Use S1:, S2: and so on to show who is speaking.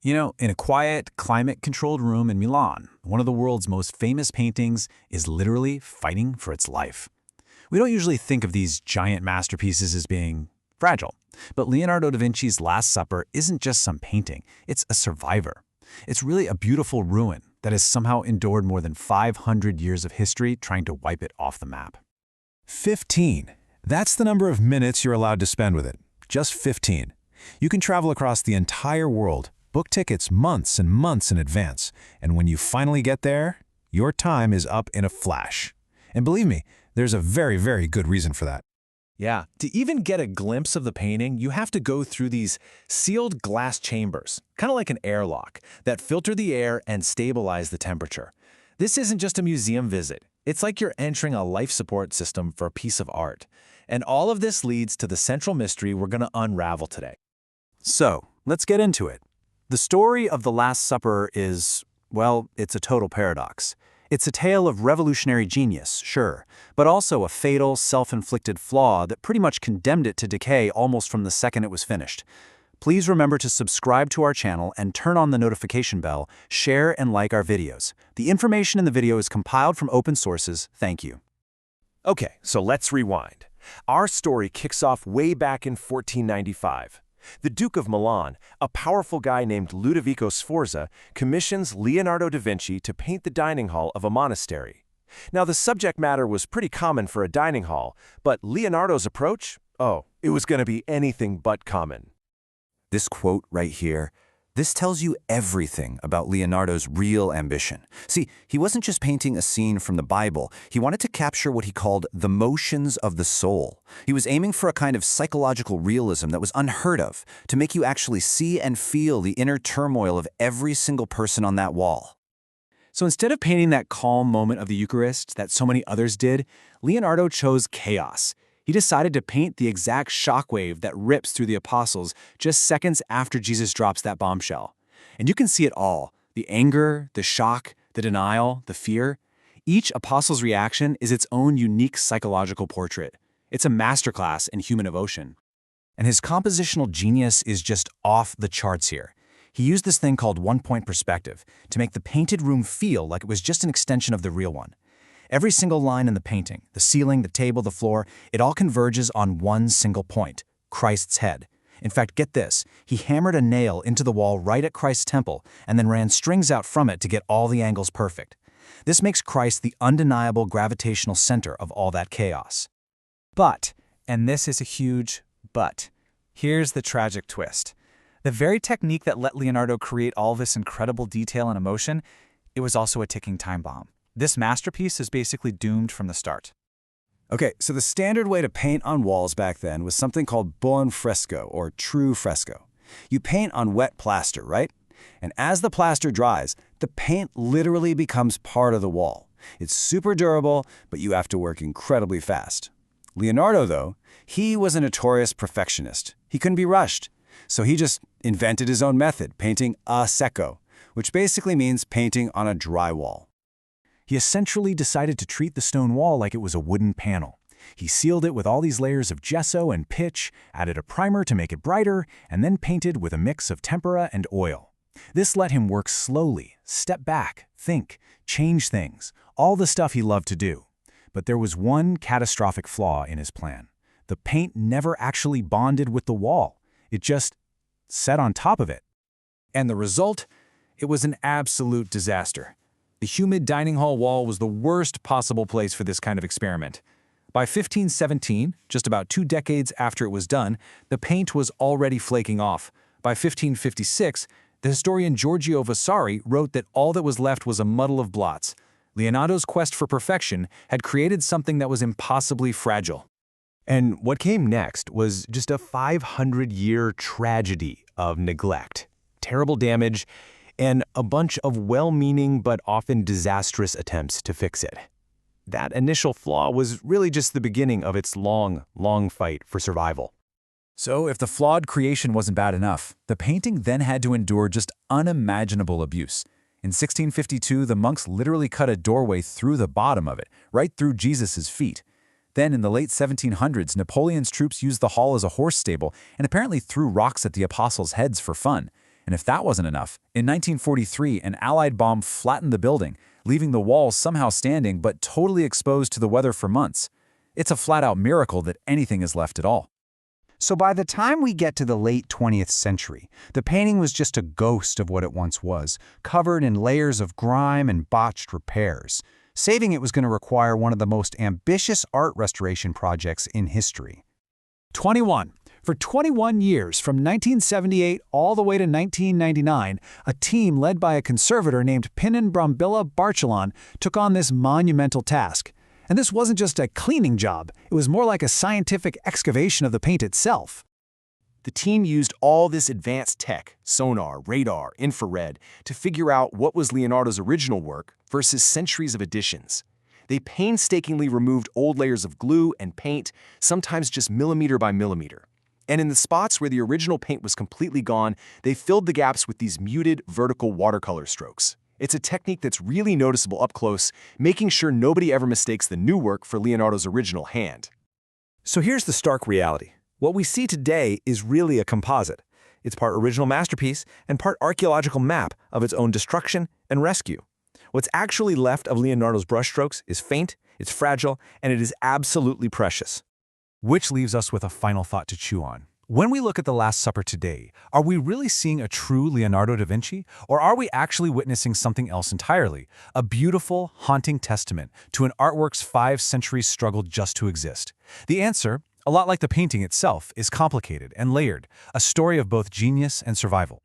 S1: You know, in a quiet, climate-controlled room in Milan, one of the world's most famous paintings is literally fighting for its life. We don't usually think of these giant masterpieces as being fragile, but Leonardo da Vinci's Last Supper isn't just some painting, it's a survivor. It's really a beautiful ruin that has somehow endured more than 500 years of history trying to wipe it off the map.
S2: 15. That's the number of minutes you're allowed to spend with it. Just 15. You can travel across the entire world, book tickets months and months in advance, and when you finally get there, your time is up in a flash. And believe me, there's a very, very good reason for that.
S3: Yeah, to even get a glimpse of the painting, you have to go through these sealed glass chambers, kind of like an airlock, that filter the air and stabilize the temperature. This isn't just a museum visit. It's like you're entering a life support system for a piece of art. And all of this leads to the central mystery we're going to unravel today.
S1: So, let's get into it. The story of the Last Supper is, well, it's a total paradox. It's a tale of revolutionary genius, sure, but also a fatal, self-inflicted flaw that pretty much condemned it to decay almost from the second it was finished. Please remember to subscribe to our channel and turn on the notification bell, share and like our videos. The information in the video is compiled from open sources. Thank you.
S4: Okay, so let's rewind. Our story kicks off way back in 1495. The Duke of Milan, a powerful guy named Ludovico Sforza, commissions Leonardo da Vinci to paint the dining hall of a monastery. Now, the subject matter was pretty common for a dining hall, but Leonardo's approach? Oh, it was going to be anything but common.
S5: This quote right here, this tells you everything about Leonardo's real ambition. See, he wasn't just painting a scene from the Bible. He wanted to capture what he called the motions of the soul. He was aiming for a kind of psychological realism that was unheard of, to make you actually see and feel the inner turmoil of every single person on that wall.
S1: So instead of painting that calm moment of the Eucharist that so many others did, Leonardo chose chaos. He decided to paint the exact shockwave that rips through the apostles just seconds after Jesus drops that bombshell. And you can see it all: the anger, the shock, the denial, the fear. Each apostle's reaction is its own unique psychological portrait. It's a masterclass in human emotion. And his compositional genius is just off the charts here. He used this thing called one-point perspective to make the painted room feel like it was just an extension of the real one. Every single line in the painting, the ceiling, the table, the floor, it all converges on one single point: Christ's head. In fact, get this, he hammered a nail into the wall right at Christ's temple and then ran strings out from it to get all the angles perfect. This makes Christ the undeniable gravitational center of all that chaos.
S3: But, and this is a huge but, here's the tragic twist. The very technique that let Leonardo create all this incredible detail and emotion, it was also a ticking time bomb. This masterpiece is basically doomed from the start.
S1: Okay, so the standard way to paint on walls back then was something called buon fresco, or true fresco. You paint on wet plaster, right? And as the plaster dries, the paint literally becomes part of the wall. It's super durable, but you have to work incredibly fast. Leonardo, though, he was a notorious perfectionist. He couldn't be rushed. So he just invented his own method, painting a secco, which basically means painting on a dry wall. He essentially decided to treat the stone wall like it was a wooden panel. He sealed it with all these layers of gesso and pitch, added a primer to make it brighter, and then painted with a mix of tempera and oil. This let him work slowly, step back, think, change things, all the stuff he loved to do. But there was one catastrophic flaw in his plan. The paint never actually bonded with the wall. It just sat on top of it. And the result? It was an absolute disaster. The humid dining hall wall was the worst possible place for this kind of experiment. By 1517, just about 2 decades after it was done, the paint was already flaking off. By 1556, the historian Giorgio Vasari wrote that all that was left was a muddle of blots. Leonardo's quest for perfection had created something that was impossibly fragile.
S4: And what came next was just a 500-year tragedy of neglect, terrible damage, and a bunch of well-meaning but often disastrous attempts to fix it. That initial flaw was really just the beginning of its long, long fight for survival.
S1: So if the flawed creation wasn't bad enough, the painting then had to endure just unimaginable abuse. In 1652, the monks literally cut a doorway through the bottom of it, right through Jesus' feet. Then in the late 1700s, Napoleon's troops used the hall as a horse stable and apparently threw rocks at the apostles' heads for fun.
S2: And if that wasn't enough, in 1943, an Allied bomb flattened the building, leaving the walls somehow standing but totally exposed to the weather for months. It's a flat-out miracle that anything is left at all.
S1: So by the time we get to the late 20th century, the painting was just a ghost of what it once was, covered in layers of grime and botched repairs. Saving it was going to require one of the most ambitious art restoration projects in history.
S3: 21. For 21 years, from 1978 all the way to 1999, a team led by a conservator named Pinnen Brambilla Barcelon took on this monumental task. And this wasn't just a cleaning job, it was more like a scientific excavation of the paint itself.
S4: The team used all this advanced tech, sonar, radar, infrared, to figure out what was Leonardo's original work versus centuries of additions. They painstakingly removed old layers of glue and paint, sometimes just millimeter by millimeter. And in the spots where the original paint was completely gone, they filled the gaps with these muted, vertical watercolor strokes. It's a technique that's really noticeable up close, making sure nobody ever mistakes the new work for Leonardo's original hand.
S6: So here's the stark reality. What we see today is really a composite. It's part original masterpiece and part archaeological map of its own destruction and rescue. What's actually left of Leonardo's brushstrokes is faint, it's fragile, and it is absolutely precious.
S2: Which leaves us with a final thought to chew on. When we look at the Last Supper today, are we really seeing a true Leonardo da Vinci, or are we actually witnessing something else entirely? A beautiful, haunting testament to an artwork's 5 centuries struggle just to exist? The answer, a lot like the painting itself, is complicated and layered, a story of both genius and survival.